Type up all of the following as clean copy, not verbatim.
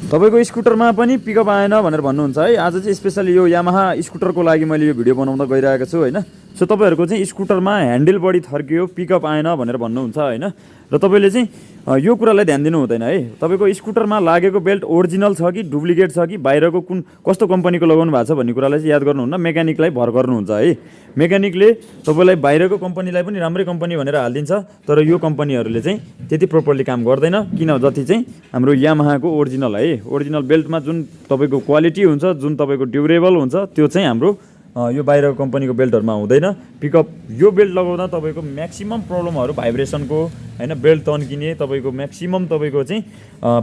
तपाईको स्कुटरमा पनि पिकअप आएन भनेर भन्नुहुन्छ है। आज चाहिँ स्पेशली यो यामाहा स्कुटरको लागि मैले यो भिडियो बनाउँदा गइरहेको छु हैन। सो तपाईहरुको चाहिँ स्कुटरमा ह्यान्डल बडी थर्कियो पिकअप आएन भनेर भन्नुहुन्छ हैन। र तपाईले चाहिँ यो कुरालाई ध्यान दिनु हुँदैन है। तपाईको स्कुटरमा लागेको बेल्ट ओरिजिनल छ कि डुप्लिकेट छ कि बाहिरको कुन कस्तो कम्पनीको लगाउनु भएको छ भन्ने कुरालाई चाहिँ याद गर्नुहुन्न, मेकानिकलाई भर गर्नुहुन्छ है। मेकानिकले तपाईलाई बाहिरको कम्पनीलाई पनि राम्रै कम्पनी भनेर हालिदिन्छ, तर यो कम्पनीहरूले चाहिँ त्यति प्रोपरली काम गर्दैन। किन जति चाहिँ हाम्रो यामाहाको ओरिजिनल है, ओरिजिनल बेल्टमा जुन तपाईको क्वालिटी हुन्छ, जुन तपाईको ड्युरेबल हुन्छ, त्यो चाहिँ हाम्रो यो बाहिरको कम्पनीको बेल्टहरुमा हुँदैन। पिकअप यो बेल्ट लगाउँदा तपाईको म्याक्सिमम प्रब्लमहरु भाइब्रेसनको हैन, बेल्ट तन्किने, तपाईको म्याक्सिमम तपाईको चाहिँ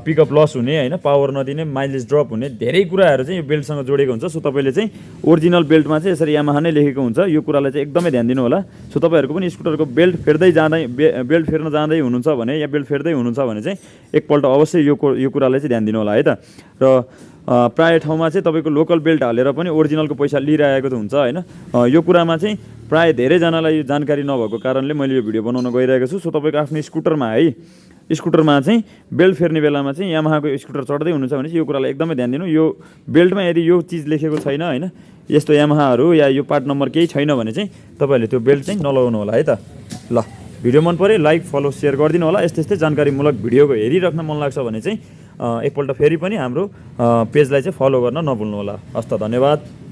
पिकअप लस हुने हैन, पावर नदिने, माइलेज ड्रप हुने धेरै कुराहरु चाहिँ यो बेल्टसँग जोडेको हुन्छ। सो तपाईले चाहिँ ओरिजिनल बेल्टमा चाहिँ यसरी यामाहा नै लेखेको हुन्छ। यो कुरालाई चाहिँ एकदमै ध्यान दिनु होला। सो तपाईहरुको पनि स्कुटरको बेल्ट फेर्दै जाँदै बेल्ट फेर्न जाँदै हुनुहुन्छ भने या बेल्ट फेर्दै हुनुहुन्छ भने चाहिँ एकपल्ट अवश्य यो कुरालाई चाहिँ ध्यान दिनु होला है त। र प्राय ठाउँमा चाहिँ तपाईको लोकल बेल्ट हालेर पनि ओरिजिनलको पैसा लिइरहेको त हुन्छ हैन। यो कुरामा चाहिँ प्राय धेरैजनालाई यो जानकारी नभएको कारणले मैले यो भिडियो बनाउन गइरहेको छु। सो तपाईको आफ्नो स्कुटरमा है, स्कुटरमा चाहिँ बेल्ट फेर्ने बेलामा चाहिँ यामाहाको स्कुटर चढ्दै हुनुहुन्छ भने चाहिँ यो कुरालाई एकदमै ध्यान दिनु। यो बेल्टमा यदि यो चिज लेखेको छैन हैन, यस्तो यामाहाहरु या यो पार्ट नम्बर केही छैन भने चाहिँ तपाईहरुले त्यो बेल्ट चाहिँ नलाउनु होला है त। ल, भिडियो मन परे लाइक फलो शेयर गरिदिनु होला। यस्तै जानकारीमूलक भिडियोको हेरिराख्न मन लाग्छ भने चाहिँ एकपल्ट फेरि पनि हाम्रो पेजलाई चाहिँ फलो गर्न नभुल्नु होला। हस्त, धन्यवाद।